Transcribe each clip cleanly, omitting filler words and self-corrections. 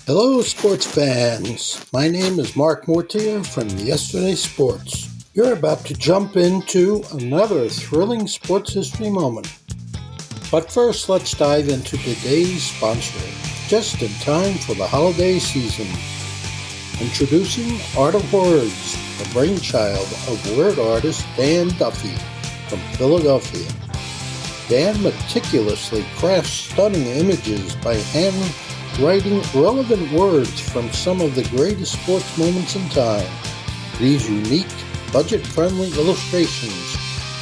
Hello, sports fans. My name is Mark Mortier from Yesterday Sports. You're about to jump into another thrilling sports history moment. But first, let's dive into today's sponsor, just in time for the holiday season. Introducing Art of Words, the brainchild of word artist Dan Duffy from Philadelphia. Dan meticulously crafts stunning images by handwriting relevant words from some of the greatest sports moments in time. These unique, budget-friendly illustrations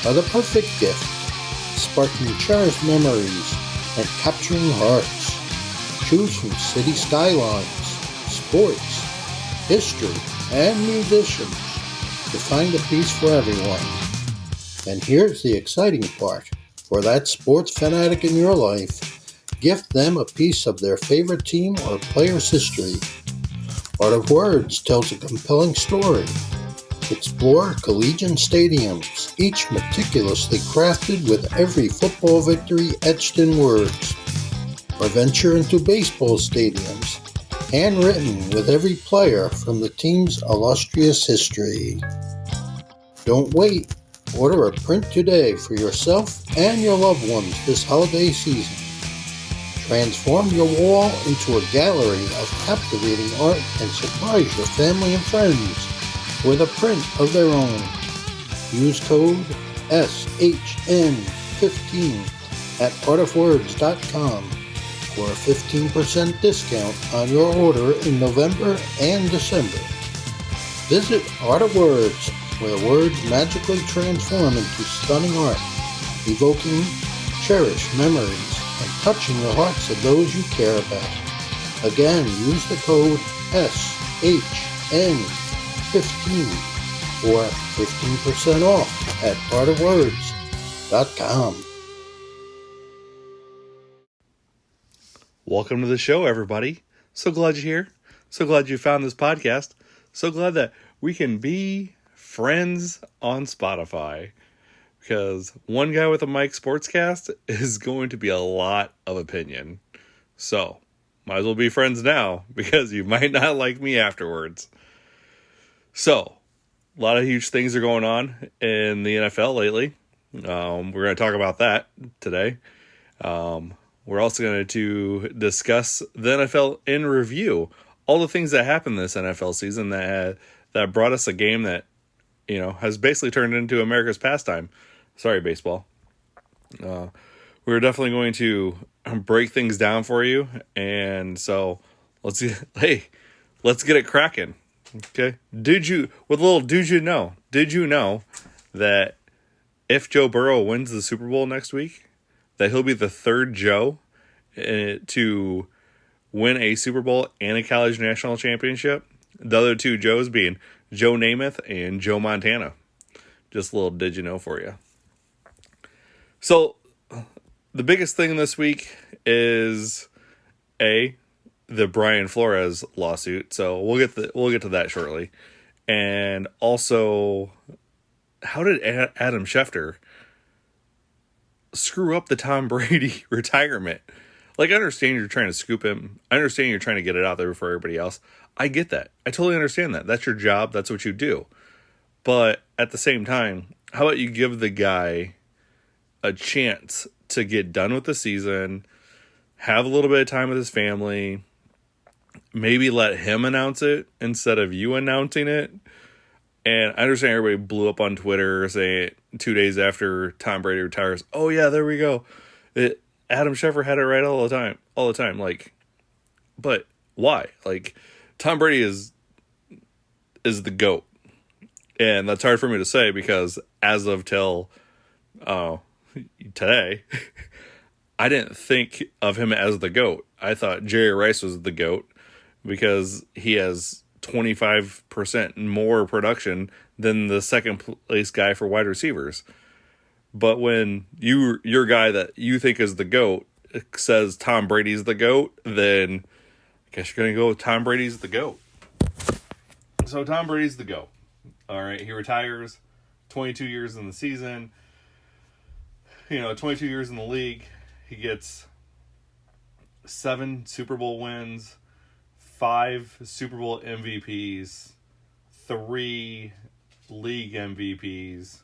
are the perfect gift, sparking cherished memories and capturing hearts. Choose from city skylines, sports, history, and musicians to find a piece for everyone. And here's the exciting part. For that sports fanatic in your life, gift them a piece of their favorite team or player's history. Art of Words tells a compelling story. Explore collegiate stadiums, each meticulously crafted with every football victory etched in words. Or venture into baseball stadiums, handwritten with every player from the team's illustrious history. Don't wait. Order a print today for yourself and your loved ones this holiday season. Transform your wall into a gallery of captivating art and surprise your family and friends with a print of their own. Use code SHN15 at artofwords.com for a 15% discount on your order in November and December. Visit Art of Words, where words magically transform into stunning art, evoking cherished memories and touching the hearts of those you care about. Again, use the code SHN15 for 15% off at artofwords.com. Welcome to the show, everybody. So glad you're here. So glad you found this podcast. So glad that we can be friends on Spotify, because one guy with a mic sportscast is going to be a lot of opinion. So might as well be friends now, because you might not like me afterwards. So a lot of huge things are going on in the NFL lately. We're going to talk about that today. We're also going to discuss the NFL in review, all the things that happened this NFL season that brought us a game that has basically turned into America's pastime. Sorry, baseball. We're definitely going to break things down for you, and so let's get it cracking. Okay? Did you know that if Joe Burrow wins the Super Bowl next week, that he'll be the third Joe to win a Super Bowl and a college national championship? The other two Joes being Joe Namath and Joe Montana. Just a little did you know for you. So the biggest thing this week is the Brian Flores lawsuit. So we'll get to that shortly. And also, how did Adam Schefter screw up the Tom Brady retirement? Like, I understand you're trying to scoop him. I understand you're trying to get it out there before everybody else. I get that. I totally understand that. That's your job. That's what you do. But at the same time, how about you give the guy a chance to get done with the season, have a little bit of time with his family, maybe let him announce it instead of you announcing it. And I understand everybody blew up on Twitter saying 2 days after Tom Brady retires, oh yeah, there we go. Adam Schefter had it right all the time. Like, but why? Like, Tom Brady is the GOAT. And that's hard for me to say, because as of till today, I didn't think of him as the GOAT. I thought Jerry Rice was the GOAT because he has 25% more production than the second place guy for wide receivers. But when your guy that you think is the GOAT says Tom Brady's the GOAT, then I guess you're going to go with Tom Brady's the GOAT. So Tom Brady's the GOAT. All right, he retires, 22 years in the season. 22 years in the league. He gets 7 Super Bowl wins, 5 Super Bowl MVPs, 3 league MVPs,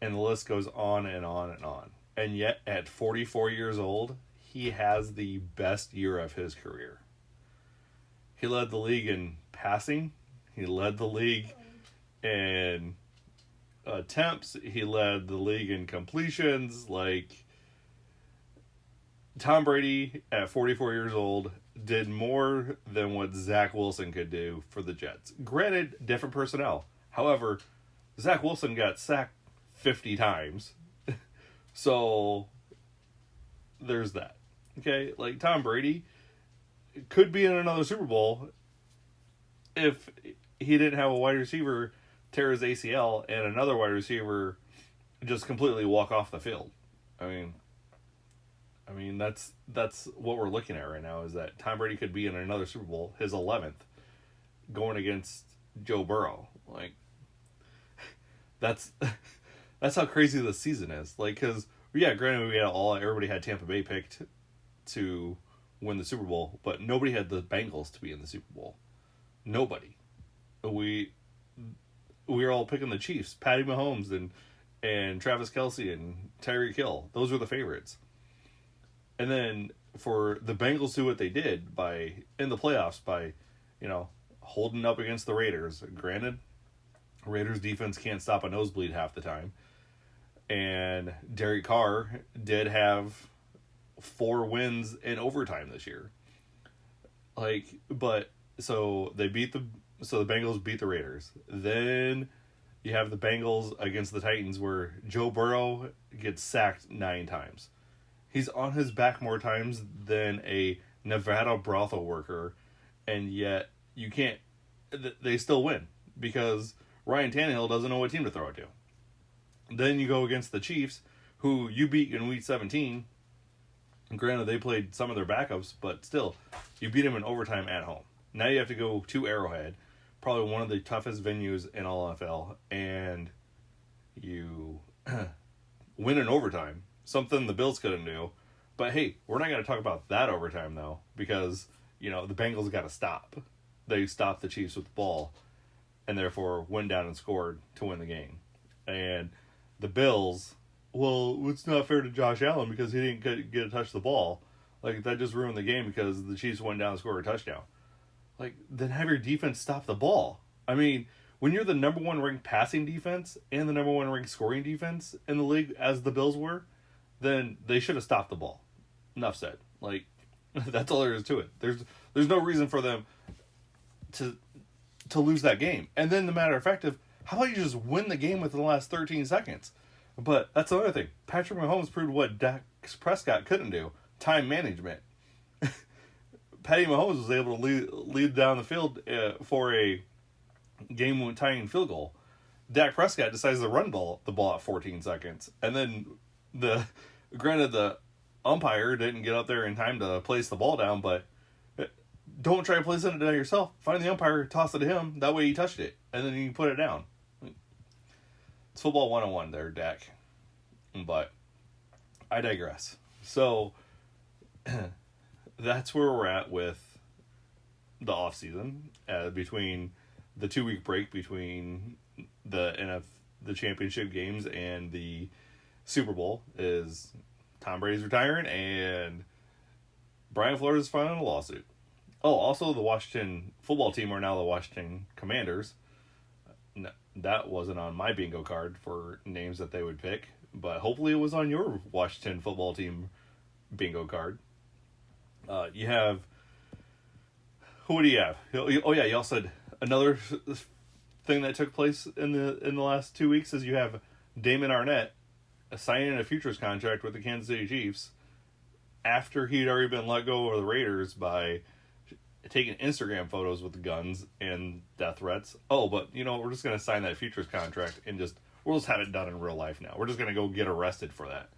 and the list goes on and on and on. And yet, at 44 years old, he has the best year of his career. He led the league in passing. He led the league in attempts. He led the league in completions. Like, Tom Brady, at 44 years old, did more than what Zach Wilson could do for the Jets. Granted, different personnel. However, Zach Wilson got sacked 50 times. So, there's that. Okay? Like, Tom Brady could be in another Super Bowl if he didn't have a wide receiver tear his ACL and another wide receiver just completely walk off the field. I mean that's what we're looking at right now, is that Tom Brady could be in another Super Bowl, his 11th, going against Joe Burrow. Like, that's how crazy this season is. Like, because, yeah, granted, everybody had Tampa Bay picked to win the Super Bowl, but nobody had the Bengals to be in the Super Bowl. Nobody. We were all picking the Chiefs, Patty Mahomes and Travis Kelce and Tyreek Hill. Those were the favorites. And then for the Bengals to do what they did in the playoffs by, holding up against the Raiders. Granted, Raiders defense can't stop a nosebleed half the time. And Derek Carr did have 4 wins in overtime this year. So the Bengals beat the Raiders. Then you have the Bengals against the Titans, where Joe Burrow gets sacked 9 times. He's on his back more times than a Nevada brothel worker, and yet they still win because Ryan Tannehill doesn't know what team to throw it to. Then you go against the Chiefs, who you beat in Week 17. Granted, they played some of their backups, but still, you beat them in overtime at home. Now you have to go to Arrowhead, probably one of the toughest venues in all NFL, and you win in overtime, something the Bills couldn't do. But hey, we're not going to talk about that overtime, though, because, the Bengals got to stop. They stopped the Chiefs with the ball, and therefore went down and scored to win the game. And the Bills, well, it's not fair to Josh Allen because he didn't get a touch of the ball. Like, that just ruined the game because the Chiefs went down and scored a touchdown. Like, then have your defense stop the ball. I mean, when you're the number 1 ranked passing defense and the number 1 ranked scoring defense in the league, as the Bills were, then they should have stopped the ball. Enough said. Like, that's all there is to it. There's no reason for them to lose that game. And then, the matter of fact, how about you just win the game within the last 13 seconds? But that's another thing. Patrick Mahomes proved what Dak Prescott couldn't do. Time management. Patty Mahomes was able to lead down the field for a game-tying field goal. Dak Prescott decides to run the ball at 14 seconds. And then, granted, the umpire didn't get up there in time to place the ball down, but don't try to place it down yourself. Find the umpire, toss it to him. That way he touched it. And then you can put it down. It's football 101 there, Dak. But I digress. So, that's where we're at with the offseason. Between the 2-week break between the championship games and the Super Bowl is Tom Brady's retiring and Brian Flores is filing a lawsuit. Oh, also the Washington football team are now the Washington Commanders. No, that wasn't on my bingo card for names that they would pick, but hopefully it was on your Washington football team bingo card. You have... Who do you have? Oh yeah, you also had another thing that took place in the last 2 weeks is you have Damon Arnett signing a futures contract with the Kansas City Chiefs after he'd already been let go of the Raiders by taking Instagram photos with guns and death threats. Oh, but we're just going to sign that futures contract and we'll just have it done in real life now. We're just going to go get arrested for that.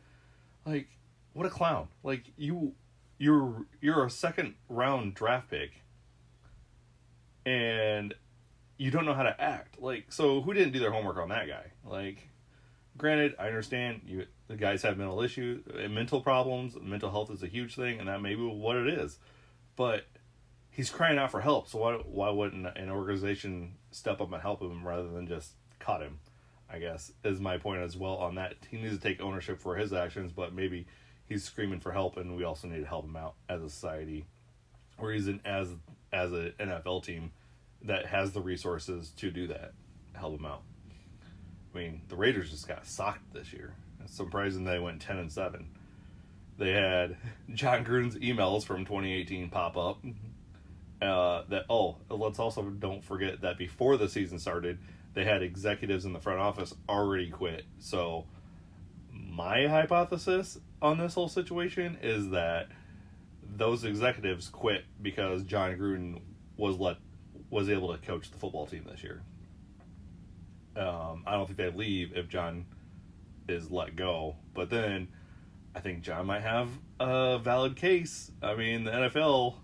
Like, what a clown. Like, you're a second round draft pick and you don't know how to act. Like, so who didn't do their homework on that guy? Like, granted, I understand the guys have mental issues, mental problems. Mental health is a huge thing, and that may be what it is. But he's crying out for help. So why wouldn't an organization step up and help him rather than just cut him? I guess is my point as well on that. He needs to take ownership for his actions, but maybe he's screaming for help, and we also need to help him out as a society, or he's as an NFL team that has the resources to do that, help him out. I mean, the Raiders just got socked this year. It's surprising they went 10-7. They had John Gruden's emails from 2018 pop up. Let's also don't forget that before the season started, they had executives in the front office already quit. So my hypothesis on this whole situation is that those executives quit because John Gruden was able to coach the football team this year. I don't think they leave if John is let go. But then I think John might have a valid case. I mean, the NFL,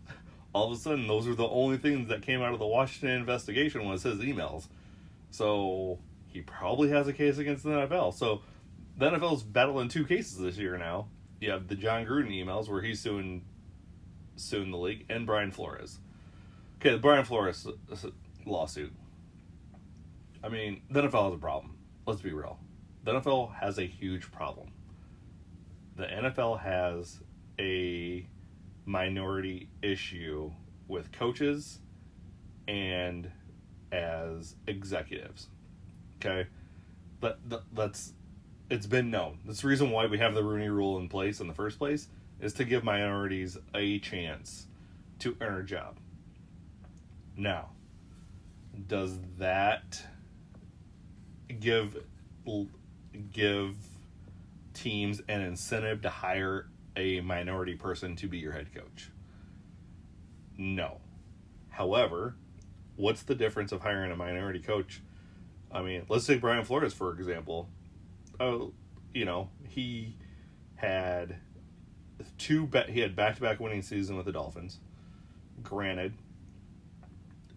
all of a sudden, those were the only things that came out of the Washington investigation was his emails. So he probably has a case against the NFL. So the NFL's battling two cases this year now. You have the John Gruden emails where he's suing the league, and Brian Flores. Okay, the Brian Flores lawsuit. I mean, the NFL has a problem. Let's be real. The NFL has a huge problem. The NFL has a minority issue with coaches and as executives. Okay? It's been known. That's the reason why we have the Rooney Rule in place in the first place, is to give minorities a chance to earn a job. Now, does that give teams an incentive to hire a minority person to be your head coach? No. However, what's the difference of hiring a minority coach? I mean, let's take Brian Flores, for example. He had back-to-back winning season with the Dolphins. Granted,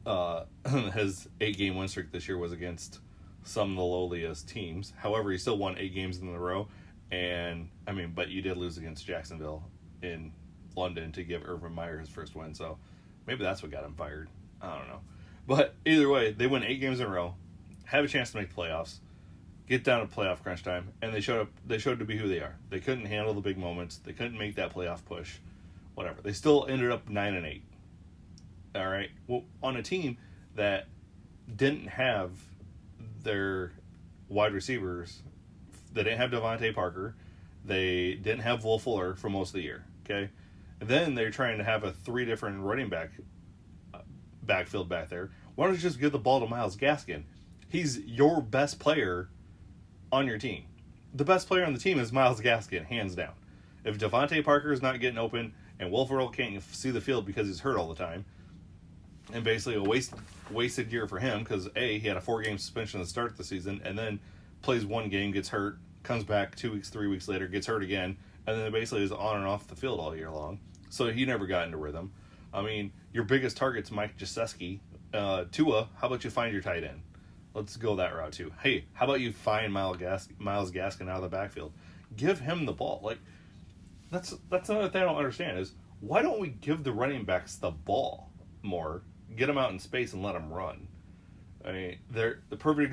his 8-game win streak this year was against some of the lowliest teams. However, he still won 8 games in a row. But you did lose against Jacksonville in London to give Urban Meyer his first win. So maybe that's what got him fired. I don't know. But either way, they win 8 games in a row, have a chance to make the playoffs, get down to playoff crunch time, and they showed to be who they are. They couldn't handle the big moments. They couldn't make that playoff push. Whatever. They still ended up 9-8. All right. Well, on a team that didn't have their wide receivers, they didn't have Devontae Parker, they didn't have Will Fuller for most of the year. Okay, and then they're trying to have a 3 different running backfield back there. Why don't you just give the ball to Myles Gaskin? He's your best player on your team. The best player on the team is Myles Gaskin, hands down. If Devontae Parker is not getting open and Will Fuller can't see the field because he's hurt all the time, and basically a wasted year for him because he had a 4-game suspension at the start of the season and then plays 1 game, gets hurt, comes back 2 weeks, 3 weeks later, gets hurt again, and then basically is on and off the field all year long. So he never got into rhythm. I mean, your biggest target's Mike Gesicki. Tua, how about you find your tight end? Let's go that route too. Hey, how about you find Myles Gaskin out of the backfield? Give him the ball. Like, that's another thing I don't understand is why don't we give the running backs the ball more? Get them out in space and let them run. I mean, another perfect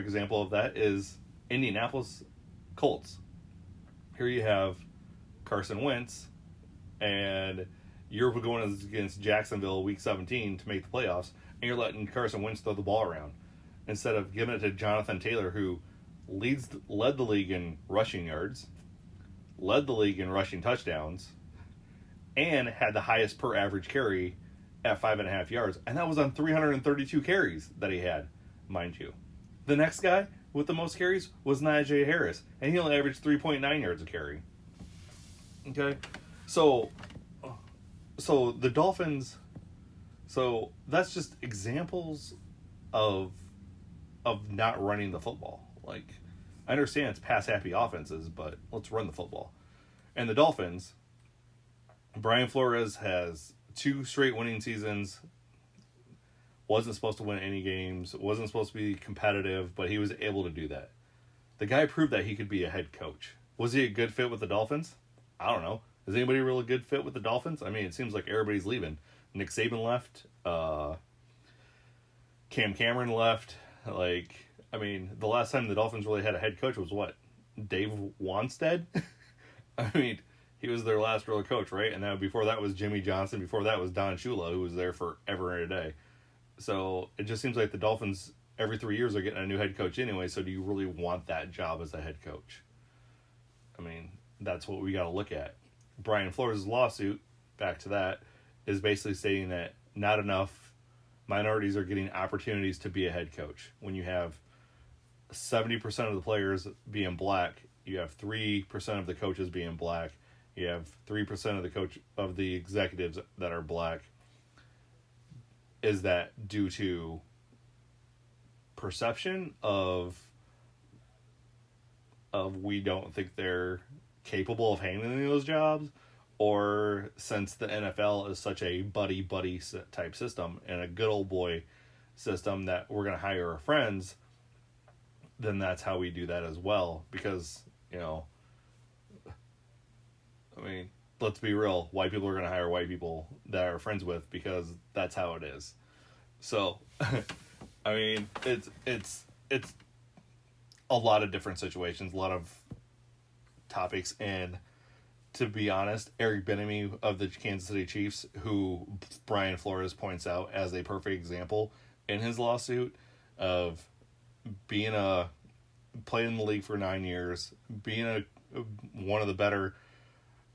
example of that is Indianapolis Colts. Here you have Carson Wentz, and you're going against Jacksonville week 17 to make the playoffs, and you're letting Carson Wentz throw the ball around instead of giving it to Jonathan Taylor, who led the league in rushing yards, led the league in rushing touchdowns, and had the highest per average carry at 5.5 yards, and that was on 332 carries that he had, mind you. The next guy with the most carries was Najee Harris, and he only averaged 3.9 yards a carry. Okay, so the Dolphins, so that's just examples of not running the football. Like, I understand it's pass-happy offenses, but let's run the football. And the Dolphins, Brian Flores has 2 straight winning seasons, wasn't supposed to win any games, wasn't supposed to be competitive, but he was able to do that. The guy proved that he could be a head coach. Was he a good fit with the Dolphins? I don't know. Is anybody really a good fit with the Dolphins? I mean, it seems like everybody's leaving. Nick Saban left. Cam Cameron left. Like, I mean, the last time the Dolphins really had a head coach was what? Dave Wanstead? I mean, he was their last real coach, right? And then before that was Jimmy Johnson. Before that was Don Shula, who was there forever and a day. So it just seems like the Dolphins every 3 years are getting a new head coach anyway. So do you really want that job as a head coach? I mean, that's what we got to look at. Brian Flores' lawsuit, back to that, is basically saying that not enough minorities are getting opportunities to be a head coach. When you have 70% of the players being black, you have 3% of the coaches being black, you have 3% of the executives that are black. Is that due to perception of we don't think they're capable of handling those jobs, or since the NFL is such a buddy type system and a good old boy system that we're going to hire our friends, then that's how we do that as well. Because, you know, I mean, let's be real, white people are going to hire white people that are friends with, because that's how it is. So, I mean, it's a lot of different situations, a lot of topics, and to be honest, Eric Bieniemy of the Kansas City Chiefs, who Brian Flores points out as a perfect example in his lawsuit of being playing in the league for 9 years, being one of the better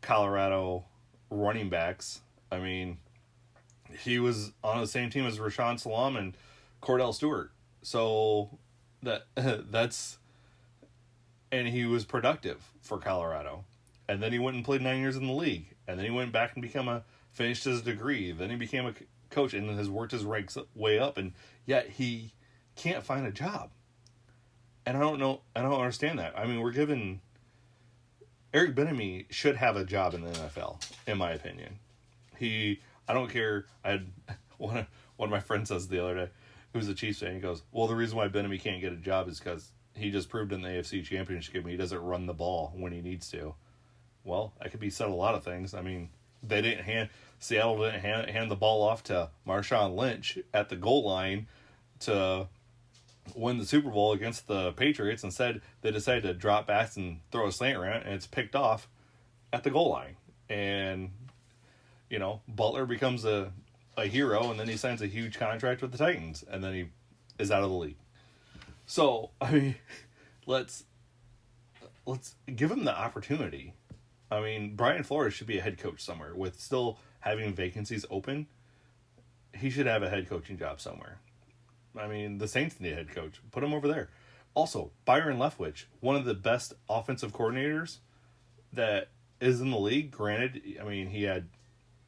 Colorado running backs. I mean, he was on the same team as Rashawn Salam and Cordell Stewart. So that's, and he was productive for Colorado. And then he went and played 9 years in the league. And then he went back and finished his degree. Then he became a coach and has worked his ranks way up. And yet he can't find a job. And I don't understand that. I mean, Eric Bieniemy should have a job in the NFL, in my opinion. I don't care. I had one of my friends says the other day, who's a Chiefs fan, he goes, well, the reason why Bieniemy can't get a job is because he just proved in the AFC Championship game he doesn't run the ball when he needs to. Well, that could be said a lot of things. I mean, Seattle didn't hand the ball off to Marshawn Lynch at the goal line to win the Super Bowl against the Patriots. Instead, they decided to drop back and throw a slant around, and it's picked off at the goal line. And, you know, Butler becomes a hero, and then he signs a huge contract with the Titans, and then he is out of the league. So, I mean, let's give him the opportunity. I mean, Brian Flores should be a head coach somewhere. With still having vacancies open, he should have a head coaching job somewhere. I mean, the Saints need a head coach. Put him over there. Also, Byron Leftwich, one of the best offensive coordinators that is in the league. Granted, I mean,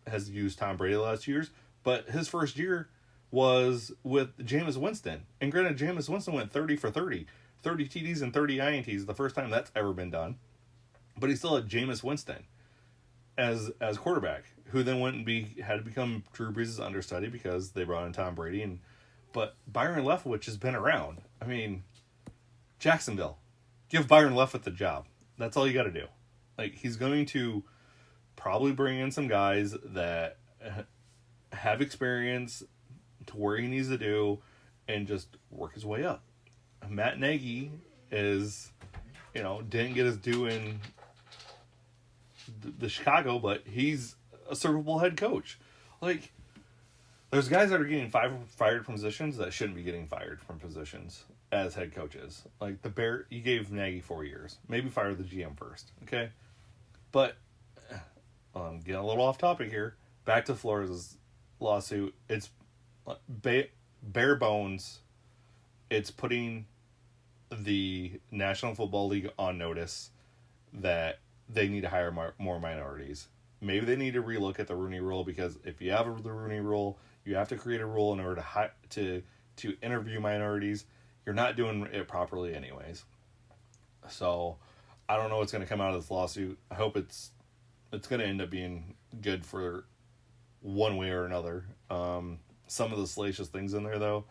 has used Tom Brady the last 2 years, but his first year was with Jameis Winston. And granted, Jameis Winston went 30 for 30 TDs and 30 INTs, the first time that's ever been done. But he still had Jameis Winston as quarterback, who then went and had to become Drew Brees' understudy because they brought in Tom Brady. But Byron Leftwich has been around. I mean, Jacksonville, give Byron Leftwich the job. That's all you got to do. Like, he's going to probably bring in some guys that have experience to where he needs to do and just work his way up. Matt Nagy didn't get his due in the Chicago, but he's a servable head coach. Like, there's guys that are getting fired from positions that shouldn't be getting fired from positions as head coaches. Like you gave Nagy 4 years. Maybe fire the GM first, okay? But I'm getting a little off topic here. Back to Flores' lawsuit. It's bare bones. It's putting the National Football League on notice that they need to hire more minorities. Maybe they need to relook at the Rooney Rule, because if you have the Rooney Rule, you have to create a rule in order to interview minorities. You're not doing it properly anyways. So I don't know what's going to come out of this lawsuit. I hope it's going to end up being good for one way or another. Some of the salacious things in there, though.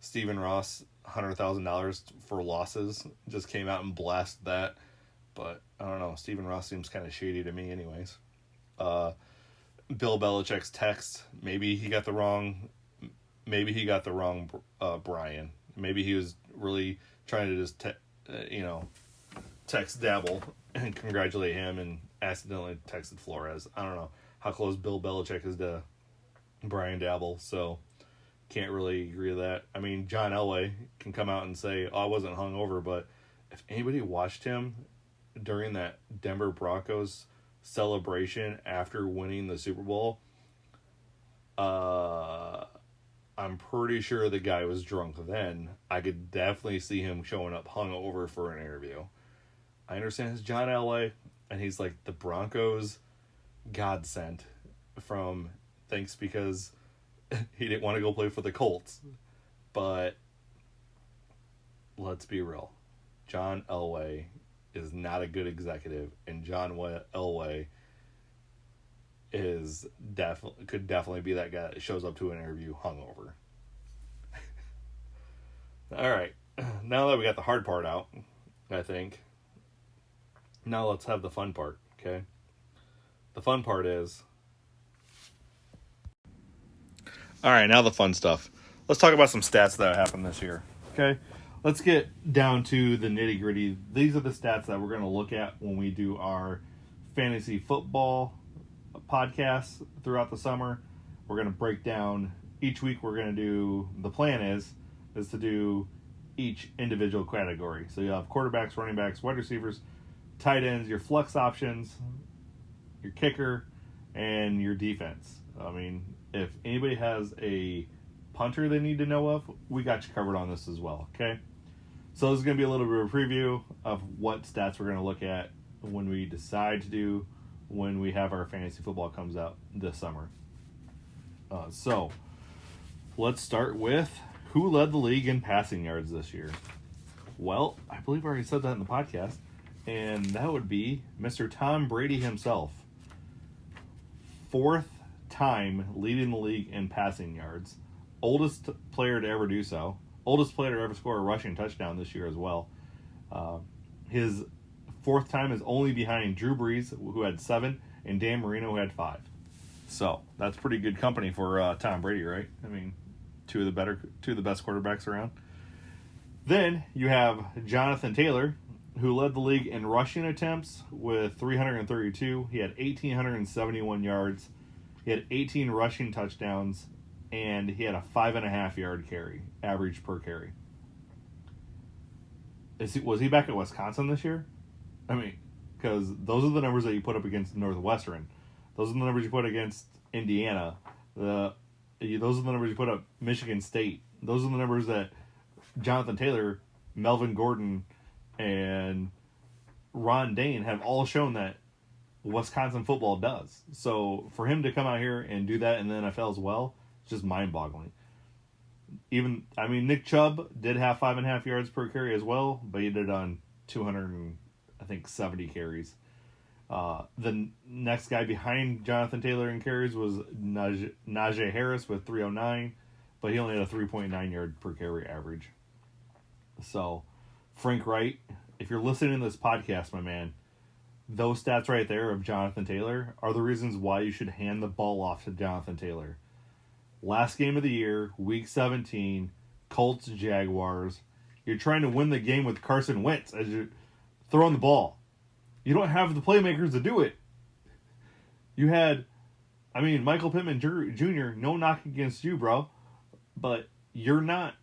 Stephen Ross, $100,000 for losses, just came out and blasted that. But I don't know. Stephen Ross seems kind of shady to me anyways. Bill Belichick's text. Maybe he got the wrong Brian. Maybe he was really trying to just text Dabble and congratulate him and accidentally texted Flores. I don't know how close Bill Belichick is to Brian Dabble, so can't really agree with that. I mean, John Elway can come out and say, I wasn't hungover, but if anybody watched him during that Denver Broncos celebration after winning the Super Bowl, I'm pretty sure the guy was drunk then. I could definitely see him showing up hungover for an interview. I understand it's John Elway, and he's like the Broncos godsend thanks because he didn't want to go play for the Colts. But let's be real. John Elway is not a good executive, and John Elway could definitely be that guy that shows up to an interview hungover. All right, now that we got the hard part out, I think, now let's have the fun part, okay? The fun part is... All right, now the fun stuff. Let's talk about some stats that happened this year, okay? Let's get down to the nitty-gritty. These are the stats that we're going to look at when we do our fantasy football podcasts throughout the summer. We're going to break down each week. We're going to do, the plan is to do each individual category. So you have quarterbacks, running backs, wide receivers, tight ends, your flex options, your kicker, and your defense. I mean, if anybody has a punter they need to know of, we got you covered on this as well, okay? So this is going to be a little bit of a preview of what stats we're going to look at when we decide to do, when we have our fantasy football comes out this summer. So let's start with who led the league in passing yards this year. Well, I believe I already said that in the podcast, and that would be Mr. Tom Brady himself. 4th time leading the league in passing yards. Oldest player to ever do so. Oldest player to ever score a rushing touchdown this year as well. His 4th time is only behind Drew Brees, who had 7, and Dan Marino, who had 5. So that's pretty good company for Tom Brady, right? I mean, two of the best quarterbacks around. Then you have Jonathan Taylor, who led the league in rushing attempts with 332. He had 1,871 yards. He had 18 rushing touchdowns, and he had a 5.5 yard carry, average per carry. Was he back at Wisconsin this year? I mean, because those are the numbers that you put up against Northwestern. Those are the numbers you put against Indiana. Those are the numbers you put up Michigan State. Those are the numbers that Jonathan Taylor, Melvin Gordon, and Ron Dane have all shown that Wisconsin football does. So for him to come out here and do that in the NFL as well, it's just mind-boggling. Nick Chubb did have 5.5 yards per carry as well, but he did it on 270 carries. The next guy behind Jonathan Taylor in carries was Najee Harris with 309, but he only had a 3.9 yard per carry average. So, Frank Wright, if you're listening to this podcast, my man, those stats right there of Jonathan Taylor are the reasons why you should hand the ball off to Jonathan Taylor. Last game of the year, Week 17, Colts, Jaguars. You're trying to win the game with Carson Wentz as you're throwing the ball. You don't have the playmakers to do it. You had, Michael Pittman Jr., no knock against you, bro, but you're not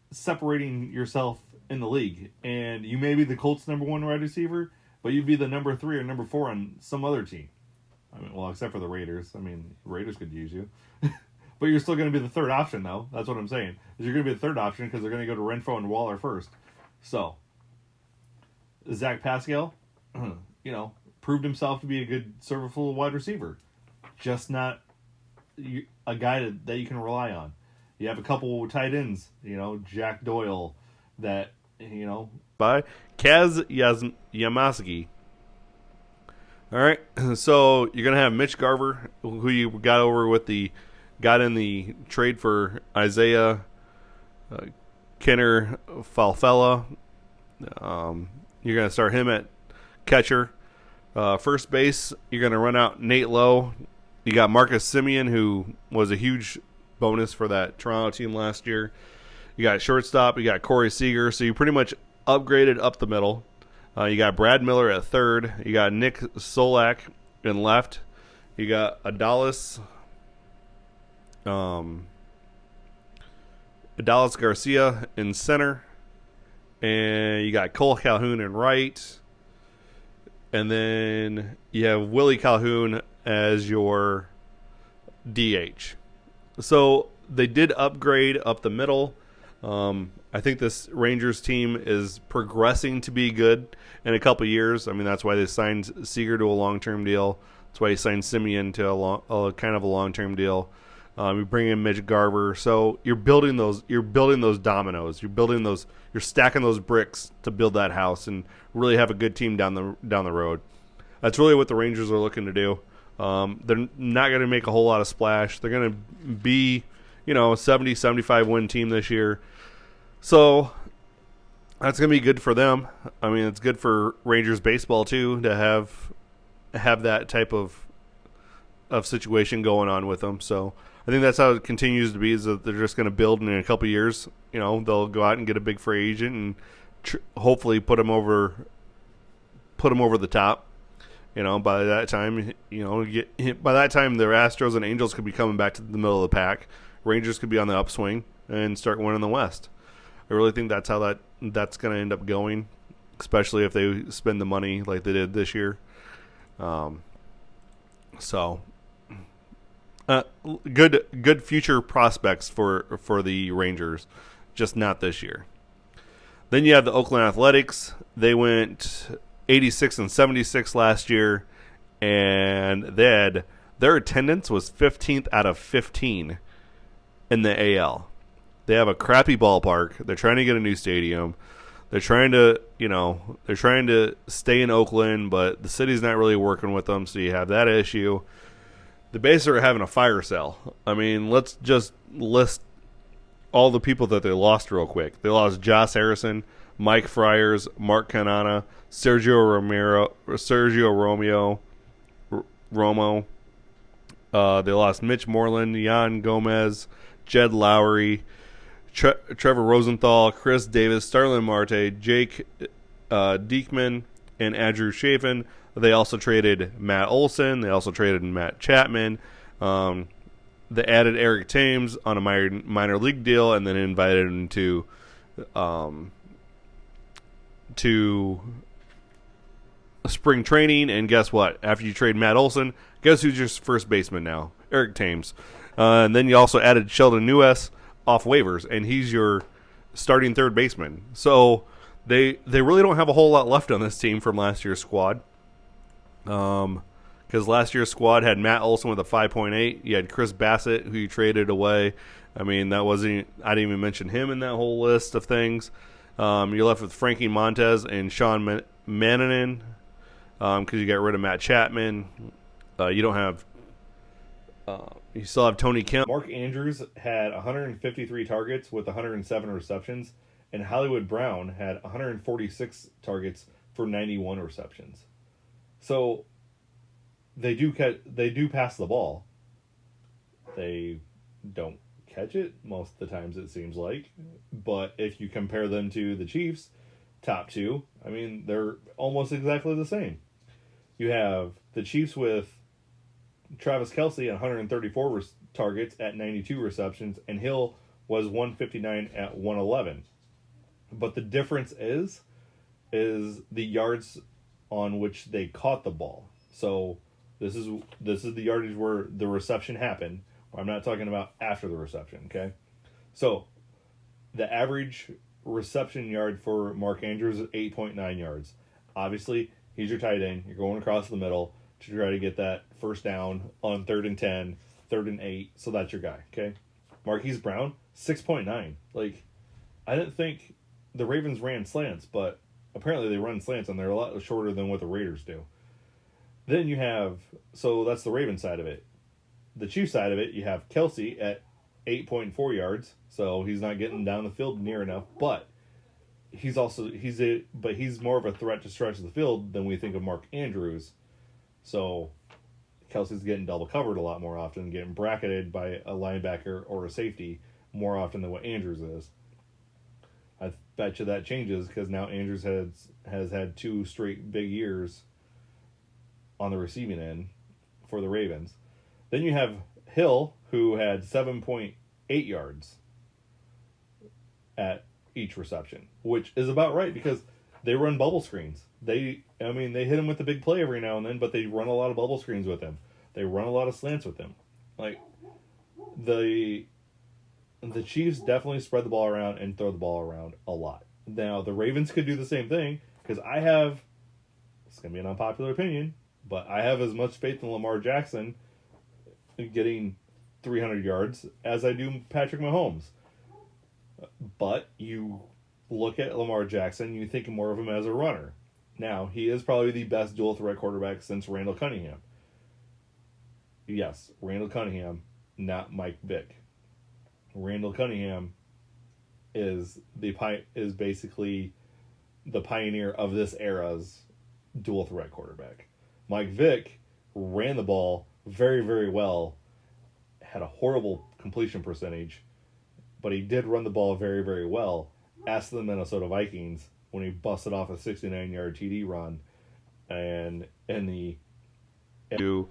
separating yourself in the league. And you may be the Colts' number 1 wide receiver, but you'd be the number 3 or number 4 on some other team. Except for the Raiders. Raiders could use you. But you're still going to be the 3rd option, though. That's what I'm saying. You're going to be the 3rd option because they're going to go to Renfro and Waller first. So, Zach Pascal, proved himself to be a good, serviceable wide receiver. Just not a guy that you can rely on. You have a couple tight ends, Jack Doyle, that, by Kaz Yamazaki. All right, so you're going to have Mitch Garver, who you got in the trade for Isaiah Kenner Falfella. You're going to start him at catcher. First base, you're going to run out Nate Lowe You got Marcus Simeon, who was a huge bonus for that Toronto team last year. You got shortstop. You got Corey Seager. So you pretty much upgraded up the middle. You got Brad Miller at third. You got Nick Solak in left. You got Adalis Garcia in center. And you got Cole Calhoun in right. And then you have Willie Calhoun as your DH. So they did upgrade up the middle. I think this Rangers team is progressing to be good in a couple years. I mean, that's why they signed Seager to a long-term deal. That's why he signed Simeon to a kind of a long-term deal. You bring in Mitch Garver, so you're building those. You're building those dominoes. You're stacking those bricks to build that house and really have a good team down the road. That's really what the Rangers are looking to do. They're not going to make a whole lot of splash. They're going to be, a 70, 75 win team this year. So that's going to be good for them. I mean, it's good for Rangers baseball too to have that type of situation going on with them. So I think that's how it continues to be, is that they're just going to build, and in a couple of years, they'll go out and get a big free agent and hopefully put them over the top. By that time, by that time, the Astros and Angels could be coming back to the middle of the pack. Rangers could be on the upswing and start winning the West. I really think that's how that's going to end up going, especially if they spend the money like they did this year. Good future prospects for the Rangers, just not this year. Then you have the Oakland Athletics. They went 86 and 76 last year, and their attendance was 15th out of 15 in the AL. They have a crappy ballpark. They're trying to get a new stadium. They're trying to stay in Oakland, but the city's not really working with them, so you have that issue. The basically are having a fire sale. I mean, let's just list all the people that they lost real quick. They lost Josh Harrison, Mike Friars, Mark Canana, Sergio Romo. They lost Mitch Moreland, Yan Gomez, Jed Lowry, Trevor Rosenthal, Chris Davis, Starlin Marte, Jake Diekman, and Andrew Chafin. They also traded Matt Olson. They also traded Matt Chapman. They added Eric Thames on a minor league deal, and then invited him to spring training. And guess what? After you trade Matt Olson, guess who's your first baseman now? Eric Thames. And then you also added Sheldon Neuse off waivers, and he's your starting third baseman. So they really don't have a whole lot left on this team from last year's squad. Because last year's squad had Matt Olson with a 5.8. You had Chris Bassett, who you traded away. I mean, I didn't even mention him in that whole list of things. You're left with Frankie Montez and Sean Mannanen, because you got rid of Matt Chapman. You don't have. You still have Tony Kemp. Mark Andrews had 153 targets with 107 receptions, and Hollywood Brown had 146 targets for 91 receptions. So they do pass the ball. They don't catch it most of the times, it seems like. But if you compare them to the Chiefs, top two, I mean, they're almost exactly the same. You have the Chiefs with Travis Kelce at 134 targets at 92 receptions, and Hill was 159 at 111. But the difference is the yards on which they caught the ball. So this is the yardage where the reception happened. I'm not talking about after the reception, okay? So the average reception yard for Mark Andrews is 8.9 yards. Obviously, he's your tight end. You're going across the middle to try to get that first down on 3rd and 10, 3rd and 8. So that's your guy, okay? Marquise Brown, 6.9. Like, I didn't think the Ravens ran slants, but apparently they run slants, and they're a lot shorter than what the Raiders do. Then you have, so that's the Ravens side of it. The Chiefs side of it, you have Kelce at 8.4 yards, so he's not getting down the field near enough, but he's more of a threat to stretch the field than we think of Mark Andrews. So Kelsey's getting double covered a lot more often, getting bracketed by a linebacker or a safety more often than what Andrews is. I bet you that changes because now Andrews has had 2 straight big years on the receiving end for the Ravens. Then you have Hill, who had 7.8 yards at each reception, which is about right because they run bubble screens. They hit him with the big play every now and then, but they run a lot of bubble screens with him. They run a lot of slants with him. Like, the Chiefs definitely spread the ball around and throw the ball around a lot. Now, the Ravens could do the same thing, because it's going to be an unpopular opinion, but I have as much faith in Lamar Jackson getting 300 yards as I do Patrick Mahomes. But you look at Lamar Jackson, you think more of him as a runner. Now, he is probably the best dual threat quarterback since Randall Cunningham. Yes, Randall Cunningham, not Mike Vick. Randall Cunningham is basically the pioneer of this era's dual threat quarterback. Mike Vick ran the ball very, very well, had a horrible completion percentage, but he did run the ball very, very well. Ask the Minnesota Vikings when he busted off a 69-yard TD run, and they're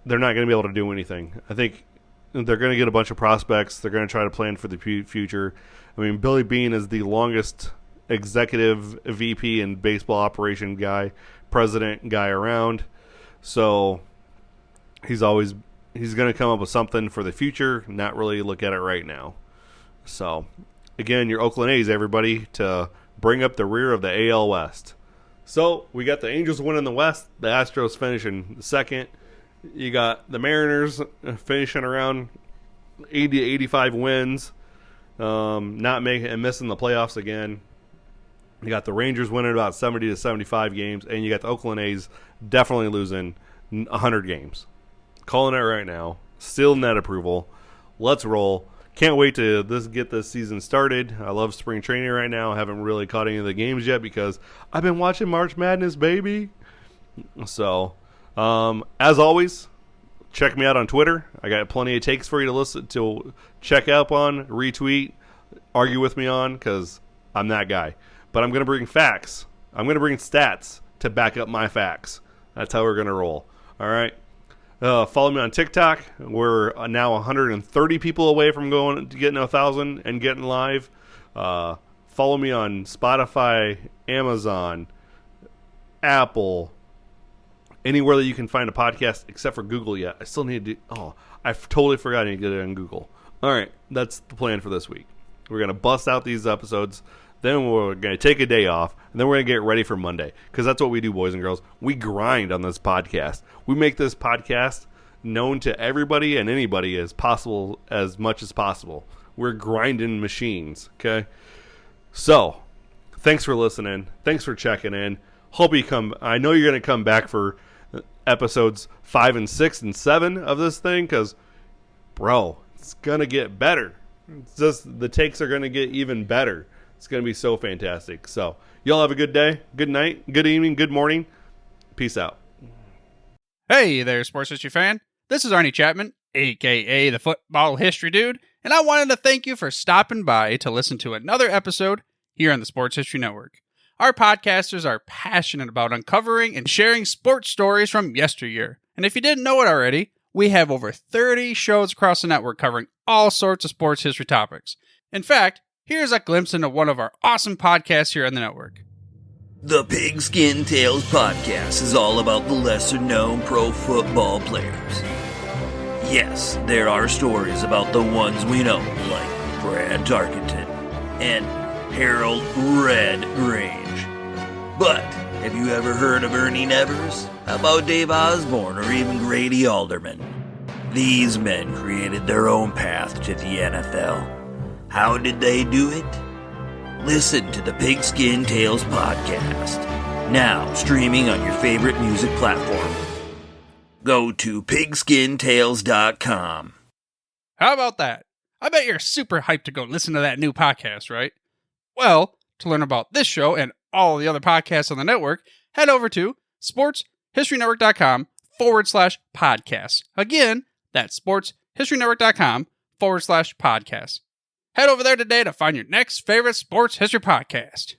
not going to be able to do anything. I think they're going to get a bunch of prospects. They're going to try to plan for the future. I mean, Billy Beane is the longest executive VP and baseball operation president guy around. So he's going to come up with something for the future, not really look at it right now. So, again, your Oakland A's, everybody, to bring up the rear of the AL West. So, we got the Angels winning the West, the Astros finishing second. You got the Mariners finishing around 80 to 85 wins, not making and missing the playoffs again. You got the Rangers winning about 70 to 75 games, and you got the Oakland A's definitely losing 100 games. Calling it right now. Still net approval. Let's roll. Can't wait to get this season started. I love spring training right now. I haven't really caught any of the games yet because I've been watching March Madness, baby. So, as always, check me out on Twitter. I got plenty of takes for you to check up on, retweet, argue with me on, because I'm that guy. But I'm going to bring facts. I'm going to bring stats to back up my facts. That's how we're going to roll. All right. Follow me on TikTok. We're now 130 people away from getting 1,000 and getting live. Follow me on Spotify, Amazon, Apple, anywhere that you can find a podcast except for Google yet. I still need to I totally forgot I need to get it on Google. All right, that's the plan for this week. We're going to bust out these episodes. Then we're going to take a day off, and then we're going to get ready for Monday. Because that's what we do, boys and girls. We grind on this podcast. We make this podcast known to everybody and anybody as much as possible. We're grinding machines, okay? So, thanks for listening. Thanks for checking in. Hope you come. I know you're going to come back for episodes 5 and 6 and 7 of this thing, because, bro, it's going to get better. It's just the takes are going to get even better. It's going to be so fantastic. So, y'all have a good day, good night, good evening, good morning. Peace out. Hey there, sports history fan. This is Arnie Chapman, a.k.a. the Football History Dude, and I wanted to thank you for stopping by to listen to another episode here on the Sports History Network. Our podcasters are passionate about uncovering and sharing sports stories from yesteryear. And if you didn't know it already, we have over 30 shows across the network covering all sorts of sports history topics. In fact, here's a glimpse into one of our awesome podcasts here on the network. The Pigskin Tales podcast is all about the lesser-known pro football players. Yes, there are stories about the ones we know, like Brad Tarkenton and Harold Red Grange. But have you ever heard of Ernie Nevers? How about Dave Osborne or even Grady Alderman? These men created their own path to the NFL. How did they do it? Listen to the Pigskin Tales podcast, now streaming on your favorite music platform. Go to pigskintales.com. How about that? I bet you're super hyped to go listen to that new podcast, right? Well, to learn about this show and all the other podcasts on the network, head over to sportshistorynetwork.com sportshistorynetwork.com/podcasts. Again, that's sportshistorynetwork.com/podcasts. Head over there today to find your next favorite sports history podcast.